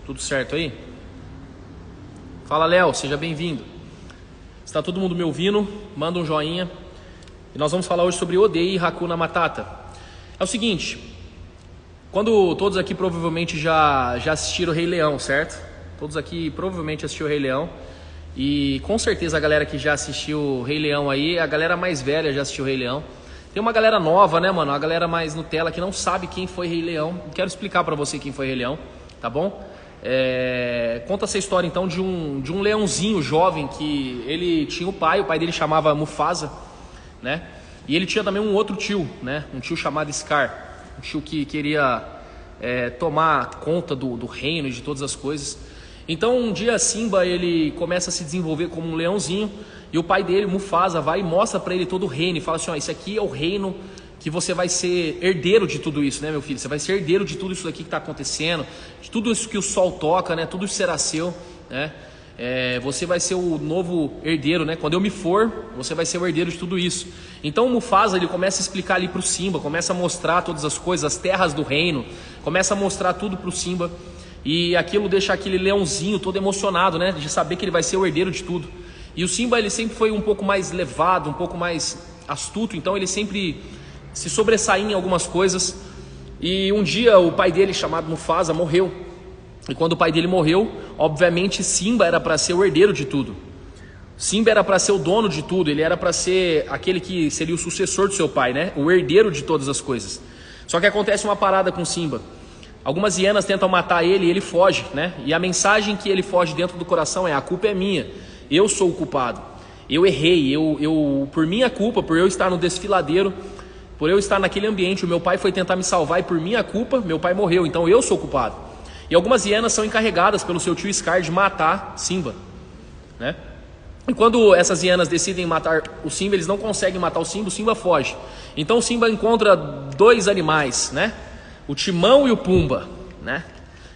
Tudo certo aí? Fala, Léo, seja bem-vindo. Está todo mundo me ouvindo? Manda um joinha. E nós vamos falar hoje sobre Odeie Hakuna Matata. É o seguinte, quando todos aqui provavelmente já assistiram o Rei Leão, certo? Todos aqui provavelmente assistiram o Rei Leão. E com certeza a galera que já assistiu o Rei Leão aí, a galera mais velha já assistiu o Rei Leão. Tem uma galera nova, né, mano? A galera mais Nutella que não sabe quem foi Rei Leão. Quero explicar pra você quem foi Rei Leão, tá bom? Conta essa história então de um leãozinho jovem que ele tinha o pai dele chamava Mufasa, né? E ele tinha também um outro tio, né? Um tio chamado Scar, um tio que queria tomar conta do reino e de todas as coisas. Então um dia Simba ele começa a se desenvolver como um leãozinho e o pai dele, Mufasa, vai e mostra para ele todo o reino e fala assim, ó, esse aqui é o reino que você vai ser herdeiro de tudo isso, né, meu filho? Você vai ser herdeiro de tudo isso daqui que está acontecendo, de tudo isso que o sol toca, né? Tudo isso será seu, né? Você vai ser o novo herdeiro, né? Quando eu me for, você vai ser o herdeiro de tudo isso. Então o Mufasa ele começa a explicar ali para o Simba, começa a mostrar todas as coisas, as terras do reino, começa a mostrar tudo para o Simba. E aquilo deixa aquele leãozinho todo emocionado, né? De saber que ele vai ser o herdeiro de tudo. E o Simba ele sempre foi um pouco mais levado, um pouco mais astuto, então ele sempre se sobressaía em algumas coisas. E um dia o pai dele, chamado Mufasa, morreu. E quando o pai dele morreu, obviamente Simba era para ser o herdeiro de tudo. Simba era para ser o dono de tudo, ele era para ser aquele que seria o sucessor do seu pai, né? O herdeiro de todas as coisas. Só que acontece uma parada com Simba. Algumas hienas tentam matar ele e ele foge, né? E a mensagem que ele foge dentro do coração é: a culpa é minha, eu sou o culpado, eu errei, por minha culpa, por eu estar no desfiladeiro, por eu estar naquele ambiente, o meu pai foi tentar me salvar e por minha culpa, meu pai morreu, então eu sou o culpado. E algumas hienas são encarregadas pelo seu tio Scar de matar Simba, né? E quando essas hienas decidem matar o Simba, eles não conseguem matar o Simba foge. Então o Simba encontra dois animais, né? O Timão e o Pumba, né?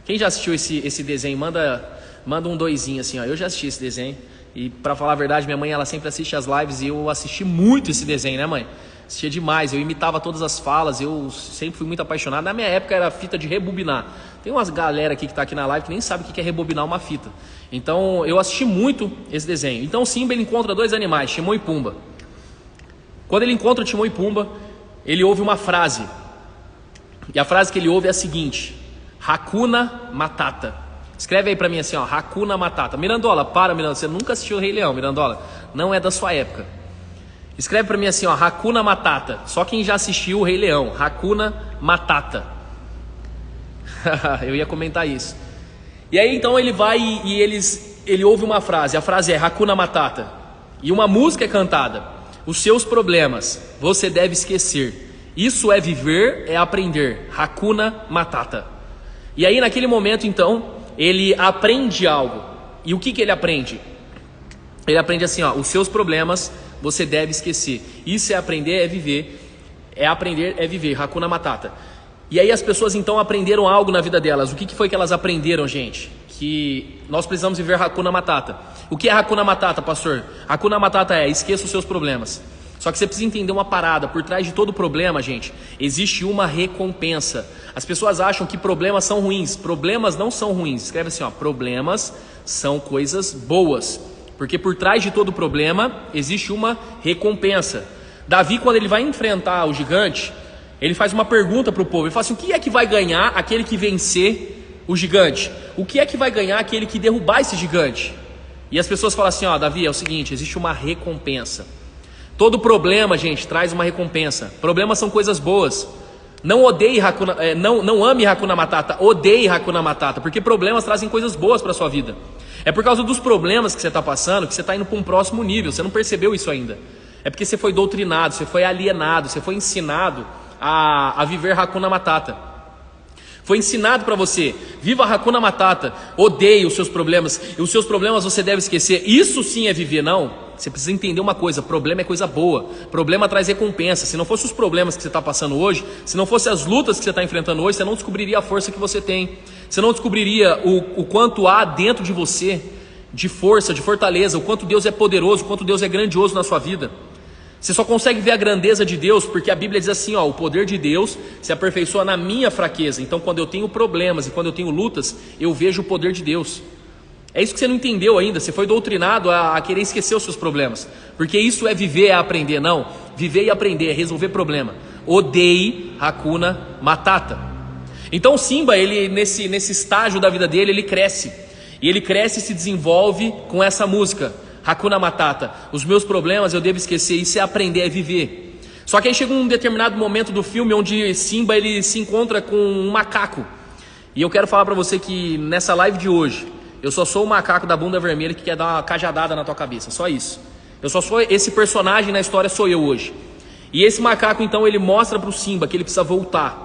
Quem já assistiu esse desenho, manda um doisinho assim, ó. Eu já assisti esse desenho. E pra falar a verdade, minha mãe ela sempre assiste as lives e eu assisti muito esse desenho, né, mãe? Assistia demais, eu imitava todas as falas, eu sempre fui muito apaixonado. Na minha época era fita de rebobinar. Tem umas galera aqui que tá aqui na live que nem sabe o que é rebobinar uma fita. Então eu assisti muito esse desenho. Então o Simba ele encontra dois animais, Timão e Pumba. Quando ele encontra Timão e Pumba, ele ouve uma frase. E a frase que ele ouve é a seguinte: Hakuna Matata. Escreve aí pra mim assim, ó, Hakuna Matata. Mirandola, Mirandola, você nunca assistiu o Rei Leão, Mirandola. Não é da sua época. Escreve pra mim assim, ó, Hakuna Matata. Só quem já assistiu o Rei Leão, Hakuna Matata. Eu ia comentar isso. E aí então ele vai e ele ouve uma frase. A frase é Hakuna Matata. E uma música é cantada: os seus problemas você deve esquecer. Isso é viver, é aprender. Hakuna Matata. E aí naquele momento então, ele aprende algo. E o que ele aprende? Ele aprende assim, ó, os seus problemas você deve esquecer. Isso é aprender, é viver. É aprender, é viver. Hakuna Matata. E aí as pessoas então aprenderam algo na vida delas. O que foi que elas aprenderam, gente? Que nós precisamos viver Hakuna Matata. O que é Hakuna Matata, pastor? Hakuna Matata é: esqueça os seus problemas. Só que você precisa entender uma parada. Por trás de todo problema, gente, existe uma recompensa. As pessoas acham que problemas são ruins. Problemas não são ruins. Escreve assim, ó, problemas são coisas boas. Porque por trás de todo problema existe uma recompensa. Davi, quando ele vai enfrentar o gigante, ele faz uma pergunta para o povo. Ele fala assim: o que é que vai ganhar aquele que vencer o gigante? O que é que vai ganhar aquele que derrubar esse gigante? E as pessoas falam assim, ó, Davi, é o seguinte, existe uma recompensa. Todo problema, gente, traz uma recompensa. Problemas são coisas boas. Não odeie não ame Hakuna Matata, odeie Hakuna Matata, porque problemas trazem coisas boas para a sua vida. É por causa dos problemas que você está passando que você está indo para um próximo nível. Você não percebeu isso ainda. É porque você foi doutrinado, você foi alienado, você foi ensinado a viver Hakuna Matata. Foi ensinado para você: viva Hakuna Matata, odeie os seus problemas, e os seus problemas você deve esquecer. Isso sim é viver, não? Você precisa entender uma coisa: problema é coisa boa, problema traz recompensa. Se não fosse os problemas que você está passando hoje, se não fosse as lutas que você está enfrentando hoje, você não descobriria a força que você tem, você não descobriria o quanto há dentro de você de força, de fortaleza, o quanto Deus é poderoso, o quanto Deus é grandioso na sua vida. Você só consegue ver a grandeza de Deus porque a Bíblia diz assim, ó, o poder de Deus se aperfeiçoa na minha fraqueza. Então quando eu tenho problemas e quando eu tenho lutas, eu vejo o poder de Deus. É isso que você não entendeu ainda, você foi doutrinado a querer esquecer os seus problemas. Porque isso é viver, é aprender, não. Viver e aprender, é resolver problema. Odeie Hakuna Matata. Então o Simba, ele nesse estágio da vida dele, ele cresce. E ele cresce e se desenvolve com essa música, Hakuna Matata. Os meus problemas eu devo esquecer, isso é aprender, é viver. Só que aí chega um determinado momento do filme onde Simba ele se encontra com um macaco. E eu quero falar pra você que nessa live de hoje, eu só sou o macaco da bunda vermelha que quer dar uma cajadada na tua cabeça, só isso. Eu só sou esse personagem na história, sou eu hoje. E esse macaco então ele mostra pro Simba que ele precisa voltar.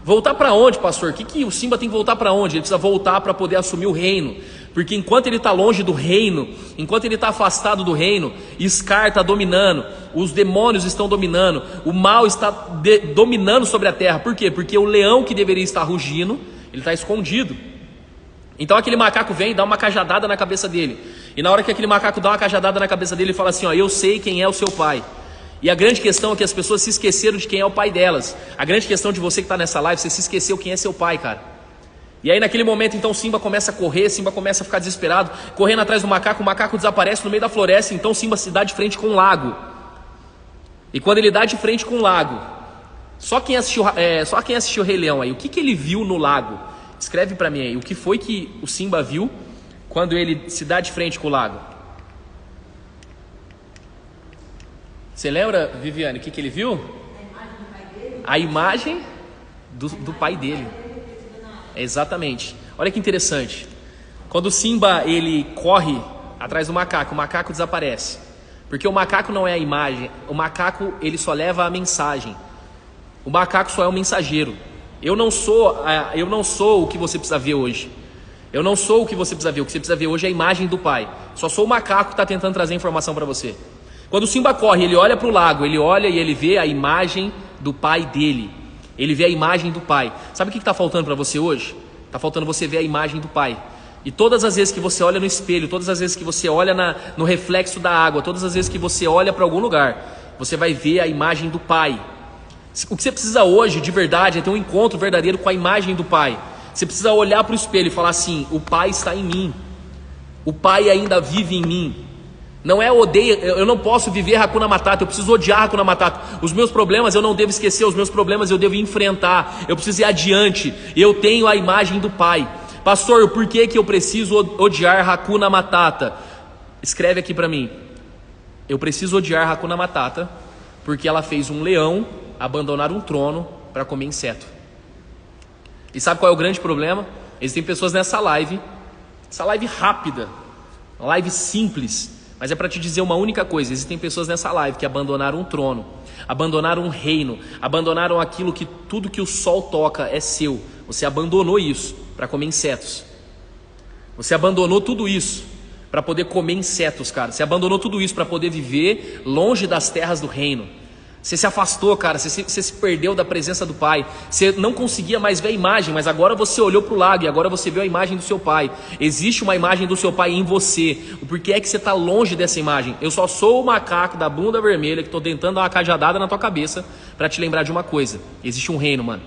Voltar para onde, pastor? O que o Simba tem que voltar para onde? Ele precisa voltar para poder assumir o reino. Porque enquanto ele está longe do reino, enquanto ele está afastado do reino, Scar está dominando, os demônios estão dominando, o mal está dominando sobre a terra. Por quê? Porque o leão que deveria estar rugindo, ele está escondido. Então aquele macaco vem e dá uma cajadada na cabeça dele. E na hora que aquele macaco dá uma cajadada na cabeça dele, ele fala assim, ó, eu sei quem é o seu pai. E a grande questão é que as pessoas se esqueceram de quem é o pai delas. A grande questão de você que está nessa live, você se esqueceu quem é seu pai, cara. E aí naquele momento então Simba começa a correr, Simba começa a ficar desesperado, correndo atrás do macaco, o macaco desaparece no meio da floresta, então Simba se dá de frente com um lago. E quando ele dá de frente com um lago, só quem assistiu Rei Leão aí, o que ele viu no lago? Escreve pra mim aí, o que foi que o Simba viu quando ele se dá de frente com o lago? Você lembra, Viviane, o que ele viu? A imagem do pai dele. Exatamente. Olha que interessante. Quando o Simba ele corre atrás do macaco, o macaco desaparece. Porque o macaco não é a imagem, o macaco ele só leva a mensagem. O macaco só é um mensageiro. Eu não sou o que você precisa ver hoje. Eu não sou o que você precisa ver. O que você precisa ver hoje é a imagem do pai. Só sou o macaco que está tentando trazer informação para você. Quando o Simba corre, ele olha para o lago, ele olha e ele vê a imagem do pai dele. Ele vê a imagem do pai. Sabe o que está faltando para você hoje? Está faltando você ver a imagem do pai. E todas as vezes que você olha no espelho, todas as vezes que você olha no reflexo da água, todas as vezes que você olha para algum lugar, você vai ver a imagem do pai. O que você precisa hoje, de verdade, é ter um encontro verdadeiro com a imagem do pai. Você precisa olhar para o espelho e falar assim, o pai está em mim. O pai ainda vive em mim. Não é odeio, eu não posso viver Hakuna Matata, eu preciso odiar Hakuna Matata. Os meus problemas eu não devo esquecer, os meus problemas eu devo enfrentar, eu preciso ir adiante. Eu tenho a imagem do pai. Pastor, por que eu preciso odiar Hakuna Matata? Escreve aqui para mim. Eu preciso odiar Hakuna Matata porque ela fez um leão abandonar um trono para comer inseto. E sabe qual é o grande problema? Existem pessoas nessa live, essa live rápida, uma live simples, mas é para te dizer uma única coisa: existem pessoas nessa live que abandonaram um trono, abandonaram um reino, abandonaram aquilo que tudo que o sol toca é seu. Você abandonou isso para comer insetos. Você abandonou tudo isso para poder comer insetos, cara. Você abandonou tudo isso para poder viver longe das terras do reino. Você se afastou, cara, você se perdeu da presença do pai. Você não conseguia mais ver a imagem, mas agora você olhou para o lago e agora você viu a imagem do seu pai. Existe uma imagem do seu pai em você. O porquê é que você está longe dessa imagem? Eu só sou o macaco da bunda vermelha que estou tentando dar uma cajadada na tua cabeça para te lembrar de uma coisa. Existe um reino, mano.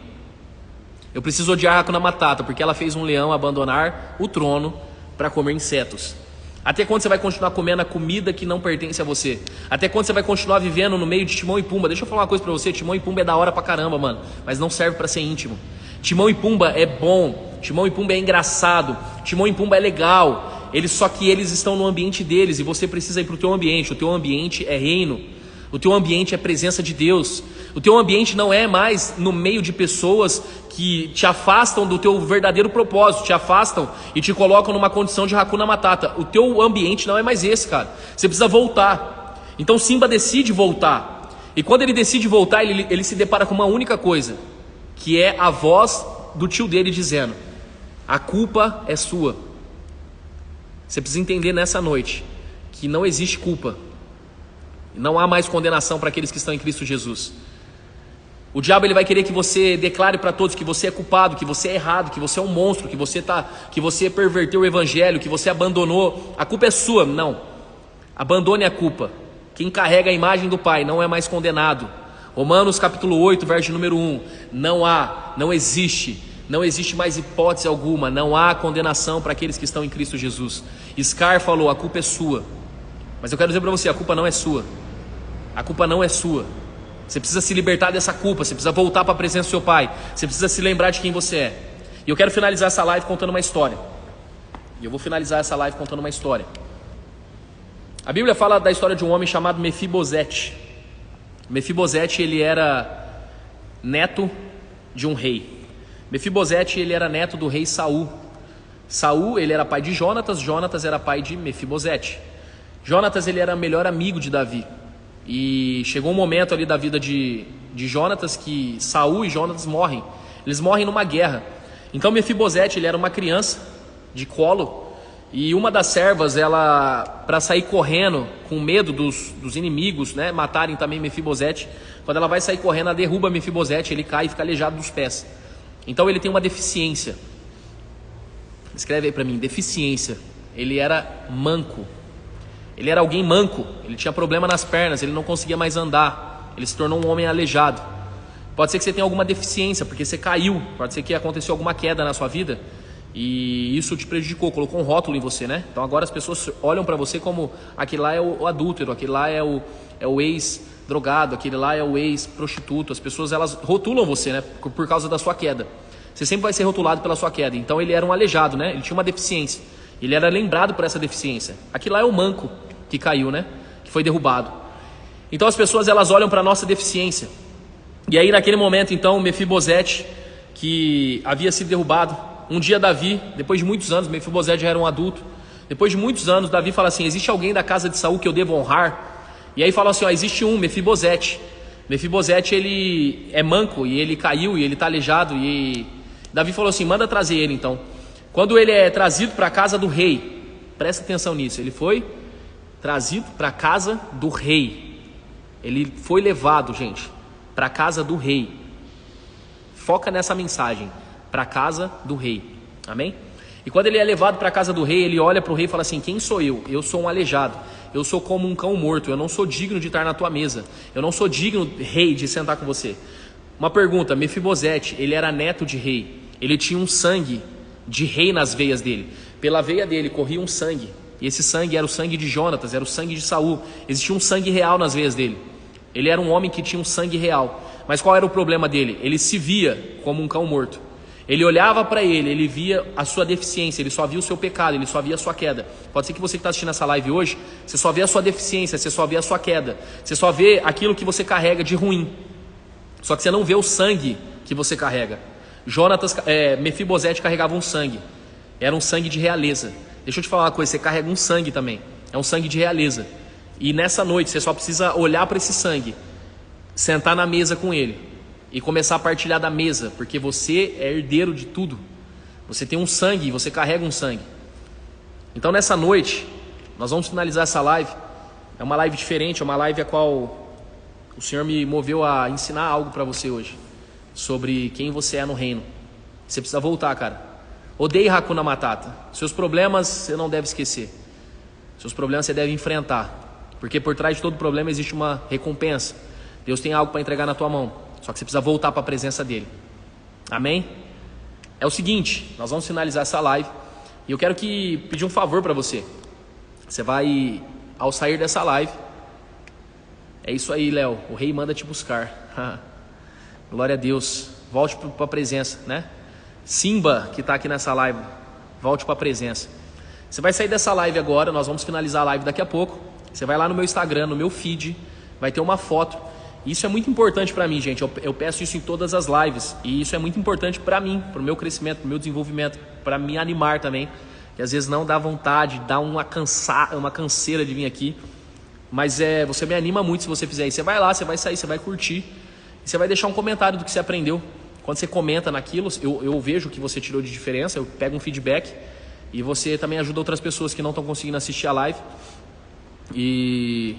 Eu preciso odiar a Hakuna Matata porque ela fez um leão abandonar o trono para comer insetos. Até quando você vai continuar comendo a comida que não pertence a você? Até quando você vai continuar vivendo no meio de Timão e Pumba? Deixa eu falar uma coisa pra você, Timão e Pumba é da hora pra caramba, mano, mas não serve pra ser íntimo. Timão e Pumba é bom, Timão e Pumba é engraçado, Timão e Pumba é legal, só que eles estão no ambiente deles e você precisa ir pro teu ambiente. O teu ambiente é reino, o teu ambiente é presença de Deus. O teu ambiente não é mais no meio de pessoas que te afastam do teu verdadeiro propósito, te afastam e te colocam numa condição de Hakuna Matata. O teu ambiente não é mais esse, cara. Você precisa voltar. Então Simba decide voltar. E quando ele decide voltar, ele se depara com uma única coisa, que é a voz do tio dele dizendo: a culpa é sua. Você precisa entender nessa noite que não existe culpa. Não há mais condenação para aqueles que estão em Cristo Jesus. O diabo ele vai querer que você declare para todos que você é culpado, que você é errado, que você é um monstro, que você perverteu o evangelho, que você abandonou. A culpa é sua. Não. Abandone a culpa. Quem carrega a imagem do Pai não é mais condenado. Romanos capítulo 8, verso número 1. Não existe mais hipótese alguma, não há condenação para aqueles que estão em Cristo Jesus. Scar falou, a culpa é sua. Mas eu quero dizer para você, a culpa não é sua. A culpa não é sua. Você precisa se libertar dessa culpa, você precisa voltar para a presença do seu Pai. Você precisa se lembrar de quem você é. E eu quero finalizar essa live contando uma história. A Bíblia fala da história de um homem chamado Mefibosete. Mefibosete, ele era neto de um rei. Mefibosete, ele era neto do rei Saul. Saul, ele era pai de Jonatas, Jonatas era pai de Mefibosete. Jonatas, ele era melhor amigo de Davi. E chegou um momento ali da vida de Jonatas que Saul e Jonatas morrem. Eles morrem numa guerra. Então Mefibosete, ele era uma criança de colo. E uma das servas, ela, para sair correndo, com medo dos inimigos, né, matarem também Mefibosete, quando ela vai sair correndo, ela derruba Mefibosete, ele cai e fica aleijado dos pés. Então ele tem uma deficiência. Escreve aí para mim, deficiência. Ele era manco. Ele era alguém manco, ele tinha problema nas pernas, ele não conseguia mais andar, ele se tornou um homem aleijado. Pode ser que você tenha alguma deficiência, porque você caiu, pode ser que aconteceu alguma queda na sua vida e isso te prejudicou, colocou um rótulo em você, né? Então agora as pessoas olham para você como aquele lá é o adúltero, aquele lá é o ex-drogado, aquele lá é o ex-prostituto. As pessoas, elas rotulam você, né? Por causa da sua queda. Você sempre vai ser rotulado pela sua queda. Então ele era um aleijado, né? Ele tinha uma deficiência. Ele era lembrado por essa deficiência. Aquilo lá é o manco que caiu, né? Que foi derrubado. Então as pessoas, elas olham para a nossa deficiência. E aí naquele momento então Mefibosete, que havia sido derrubado, um dia Davi, depois de muitos anos, Mefibosete já era um adulto, depois de muitos anos Davi fala assim, existe alguém da casa de Saul que eu devo honrar? E aí fala assim, ó, existe um, Mefibosete. Mefibosete, ele é manco e ele caiu e ele está aleijado. E Davi falou assim, manda trazer ele então. Quando ele é trazido para a casa do rei, presta atenção nisso, ele foi trazido para a casa do rei. Ele foi levado, gente, para a casa do rei. Foca nessa mensagem, para a casa do rei. Amém? E quando ele é levado para a casa do rei, ele olha para o rei e fala assim, quem sou eu? Eu sou um aleijado, eu sou como um cão morto, eu não sou digno de estar na tua mesa, eu não sou digno, rei, de sentar com você. Uma pergunta, Mefibosete, ele era neto de rei, ele tinha um sangue de rei nas veias dele, pela veia dele corria um sangue, e esse sangue era o sangue de Jonatas, era o sangue de Saul, existia um sangue real nas veias dele. Ele era um homem que tinha um sangue real. Mas qual era o problema dele? Ele se via como um cão morto. Ele olhava para ele via a sua deficiência, ele só via o seu pecado, ele só via a sua queda. Pode ser que você que está assistindo essa live hoje, você só vê a sua deficiência, você só vê a sua queda, você só vê aquilo que você carrega de ruim. Só que você não vê o sangue que você carrega. Mefibosete carregava um sangue, era um sangue de realeza. Deixa eu te falar uma coisa, você carrega um sangue também, é um sangue de realeza. E nessa noite você só precisa olhar para esse sangue, sentar na mesa com ele e começar a partilhar da mesa, porque você é herdeiro de tudo. Você tem um sangue, você carrega um sangue. Então nessa noite, nós vamos finalizar essa live. É uma live diferente, é uma live a qual o Senhor me moveu a ensinar algo para você hoje, sobre quem você é no reino. Você precisa voltar, cara. Odeie Hakuna Matata. Seus problemas você não deve esquecer. Seus problemas você deve enfrentar, porque por trás de todo problema existe uma recompensa. Deus tem algo para entregar na tua mão. Só que você precisa voltar para a presença dele. Amém? É o seguinte, nós vamos finalizar essa live e eu quero pedir um favor para você. Você vai, ao sair dessa live, é isso aí, Léo, o rei manda te buscar. Glória a Deus. Volte para a presença, né? Simba, que está aqui nessa live, volte para a presença. Você vai sair dessa live agora, nós vamos finalizar a live daqui a pouco. Você vai lá no meu Instagram, no meu feed, vai ter uma foto. Isso é muito importante para mim, gente. Eu peço isso em todas as lives. E isso é muito importante para mim, para o meu crescimento, para o meu desenvolvimento, para me animar também. Que às vezes não dá vontade, dá uma canseira de vir aqui. Mas você me anima muito se você fizer isso. Você vai lá, você vai sair, você vai curtir. E você vai deixar um comentário do que você aprendeu. Quando você comenta naquilo, eu vejo o que você tirou de diferença, eu pego um feedback. E você também ajuda outras pessoas que não estão conseguindo assistir a live. E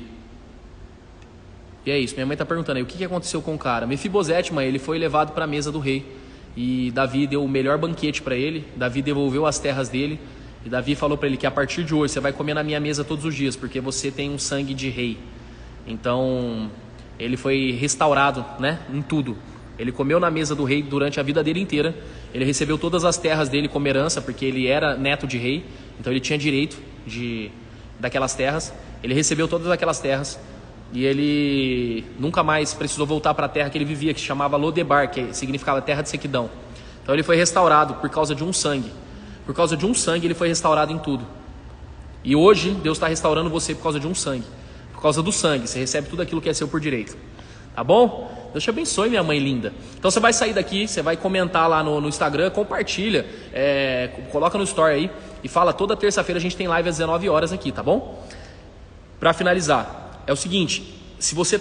é isso, minha mãe está perguntando aí, o que aconteceu com o cara? Mefibosete, mãe, ele foi levado para a mesa do rei. E Davi deu o melhor banquete para ele, Davi devolveu as terras dele. E Davi falou para ele que a partir de hoje você vai comer na minha mesa todos os dias, porque você tem um sangue de rei. Então, ele foi restaurado, né, em tudo. Ele comeu na mesa do rei durante a vida dele inteira. Ele recebeu todas as terras dele como herança, porque ele era neto de rei. Então ele tinha direito daquelas terras. Ele recebeu todas aquelas terras. E ele nunca mais precisou voltar para a terra que ele vivia, que se chamava Lodebar, que significava terra de sequidão. Então ele foi restaurado por causa de um sangue. Por causa de um sangue ele foi restaurado em tudo. E hoje Deus está restaurando você por causa de um sangue. Por causa do sangue, você recebe tudo aquilo que é seu por direito. Tá bom? Deus te abençoe, minha mãe linda. Então você vai sair daqui, você vai comentar lá no Instagram, compartilha, coloca no story aí e fala, toda terça-feira a gente tem live às 19 horas aqui, tá bom? Para finalizar, é o seguinte, se você